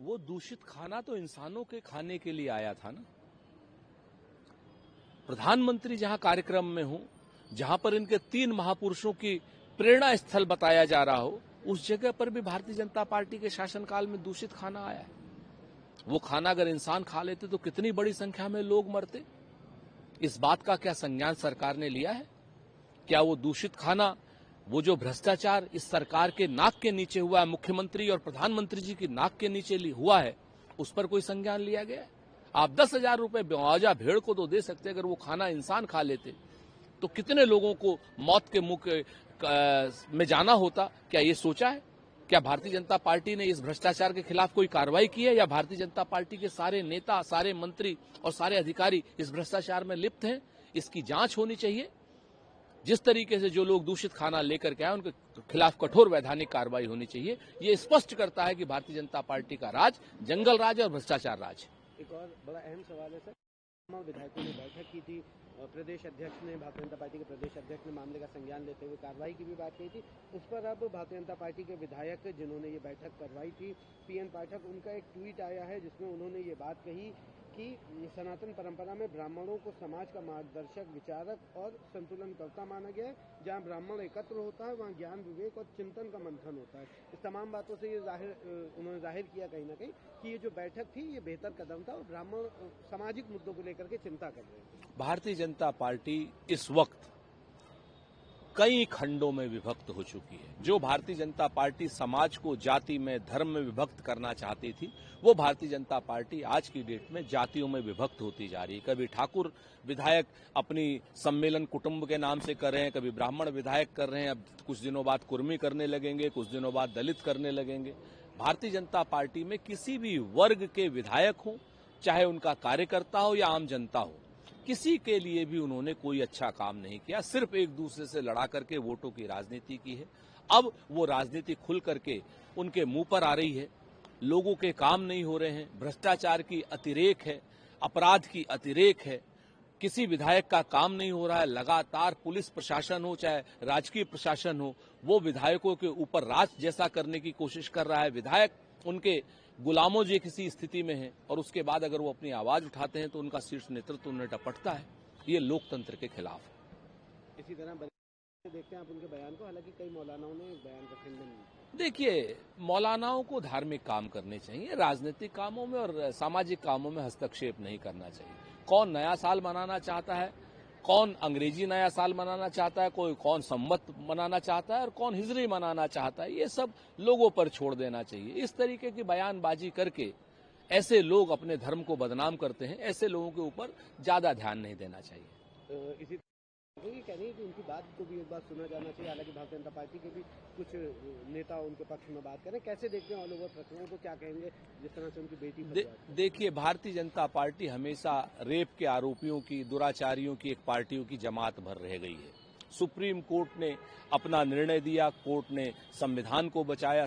वो दूषित खाना तो इंसानों के खाने के लिए आया था ना। प्रधानमंत्री जहां कार्यक्रम में हो, जहां पर इनके 3 महापुरुषों की प्रेरणा स्थल बताया जा रहा हो, उस जगह पर भी भारतीय जनता पार्टी के शासनकाल में दूषित खाना आया है। वो खाना अगर इंसान खा लेते तो कितनी बड़ी संख्या में लोग मरते। इस बात का क्या संज्ञान सरकार ने लिया है? क्या वो दूषित खाना, वो जो भ्रष्टाचार इस सरकार के नाक के नीचे हुआ है, मुख्यमंत्री और प्रधानमंत्री जी की नाक के नीचे हुआ है, उस पर कोई संज्ञान लिया गया है? आप 10,000 रुपए मुआवजा भेड़ को तो दे सकते, अगर वो खाना इंसान खा लेते तो कितने लोगों को मौत के मुंह में जाना होता? क्या ये सोचा है? क्या भारतीय जनता पार्टी ने इस भ्रष्टाचार के खिलाफ कोई कार्रवाई की है, या भारतीय जनता पार्टी के सारे नेता, सारे मंत्री और सारे अधिकारी इस भ्रष्टाचार में लिप्त हैं? इसकी जांच होनी चाहिए। जिस तरीके से जो लोग दूषित खाना लेकर के आए, उनके खिलाफ कठोर वैधानिक कार्रवाई होनी चाहिए। ये स्पष्ट करता है कि भारतीय जनता पार्टी का राज जंगल राज और भ्रष्टाचार राज है। एक और बड़ा अहम सवाल है सर, विधायकों ने बैठक की थी, प्रदेश अध्यक्ष ने, भारतीय जनता पार्टी के प्रदेश अध्यक्ष ने मामले का संज्ञान लेते हुए कार्रवाई की भी बात कही थी। उस पर अब भारतीय जनता पार्टी के विधायक जिन्होंने ये बैठक करवाई थी, पीएन पाठक, उनका एक ट्वीट आया है जिसमें उन्होंने ये बात कही कि सनातन परंपरा में ब्राह्मणों को समाज का मार्गदर्शक, विचारक और संतुलनकर्ता माना गया है। जहां ब्राह्मण एकत्र होता है, वहां ज्ञान, विवेक और चिंतन का मंथन होता है। इस तमाम बातों से ये उन्होंने जाहिर किया कहीं ना कहीं कि ये जो बैठक थी ये बेहतर कदम था और ब्राह्मण सामाजिक मुद्दों को लेकर के चिंता कर रहे हैं। भारतीय जनता पार्टी इस वक्त कई खंडों में विभक्त हो चुकी है। जो भारतीय जनता पार्टी समाज को जाति में, धर्म में विभक्त करना चाहती थी, वो भारतीय जनता पार्टी आज की डेट में जातियों में विभक्त होती जा रही है। कभी ठाकुर विधायक अपनी सम्मेलन कुटुंब के नाम से कर रहे हैं, कभी ब्राह्मण विधायक कर रहे हैं, अब कुछ दिनों बाद कुर्मी करने लगेंगे, कुछ दिनों बाद दलित करने लगेंगे। भारतीय जनता पार्टी में किसी भी वर्ग के विधायक हो, चाहे उनका कार्यकर्ता हो या आम जनता हो, किसी के लिए भी उन्होंने कोई अच्छा काम नहीं किया। सिर्फ एक दूसरे से लड़ा करके वोटों की राजनीति की है। अब वो राजनीति खुल करके उनके मुंह पर आ रही है। लोगों के काम नहीं हो रहे हैं, भ्रष्टाचार की अतिरेक है, अपराध की अतिरेक है, किसी विधायक का काम नहीं हो रहा है। लगातार पुलिस प्रशासन हो चाहे राजकीय प्रशासन हो, वो विधायकों के ऊपर राज जैसा करने की कोशिश कर रहा है। विधायक उनके गुलामों जो किसी स्थिति में है और उसके बाद अगर वो अपनी आवाज उठाते हैं तो उनका शीर्ष नेतृत्व उन्हें टपटता है। ये लोकतंत्र के खिलाफ है। इसी तरह देखते हैं आप उनके बयान को, हालांकि कई मौलानाओं ने बयान का खंडन। देखिए, मौलानाओं को धार्मिक काम करने चाहिए, राजनीतिक कामों में और सामाजिक कामों में हस्तक्षेप नहीं करना चाहिए। कौन नया साल मनाना चाहता है, कौन अंग्रेजी नया साल मनाना चाहता है, कोई कौन संवत मनाना चाहता है और कौन हिजरी मनाना चाहता है, ये सब लोगों पर छोड़ देना चाहिए। इस तरीके की बयानबाजी करके ऐसे लोग अपने धर्म को बदनाम करते हैं, ऐसे लोगों के ऊपर ज्यादा ध्यान नहीं देना चाहिए। इसी कह रही है कि उनकी बात को भी एक बार सुना जाना चाहिए। हालांकि भारतीय जनता पार्टी के भी कुछ नेता उनके पक्ष में बात करें, कैसे देखते हैं ऑल ओवर प्रकरणों को, क्या कहेंगे जिस तरह से उनकी बेटी देखिए, भारतीय जनता पार्टी हमेशा रेप के आरोपियों की, दुराचारियों की एक पार्टियों की जमात भर रह गई है। सुप्रीम कोर्ट ने अपना निर्णय दिया, कोर्ट ने संविधान को बचाया,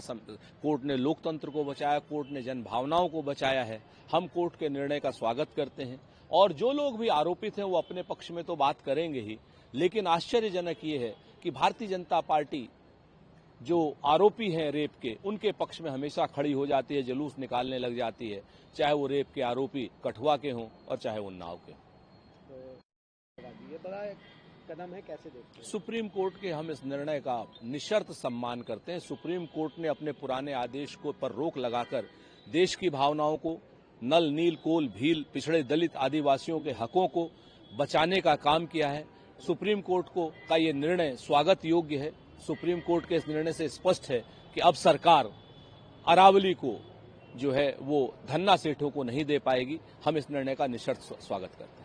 कोर्ट ने लोकतंत्र को बचाया, कोर्ट ने जनभावनाओं को बचाया है। हम कोर्ट के निर्णय का स्वागत करते हैं और जो लोग भी आरोपित हैं वो अपने पक्ष में तो बात करेंगे ही, लेकिन आश्चर्यजनक ये है कि भारतीय जनता पार्टी जो आरोपी हैं रेप के, उनके पक्ष में हमेशा खड़ी हो जाती है, जुलूस निकालने लग जाती है, चाहे वो रेप के आरोपी कठुआ के हों और चाहे उन्नाव के। तो ये बड़ा कदम है, कैसे देखते हैं? सुप्रीम कोर्ट के हम इस निर्णय का निशर्त सम्मान करते हैं। सुप्रीम कोर्ट ने अपने पुराने आदेश को पर रोक लगाकर देश की भावनाओं को, नल नील कोल भील पिछड़े दलित आदिवासियों के हकों को बचाने का काम किया है। सुप्रीम कोर्ट का ये निर्णय स्वागत योग्य है। सुप्रीम कोर्ट के इस निर्णय से स्पष्ट है कि अब सरकार अरावली को जो है वो धन्ना सेठों को नहीं दे पाएगी। हम इस निर्णय का निशर्त स्वागत करते हैं।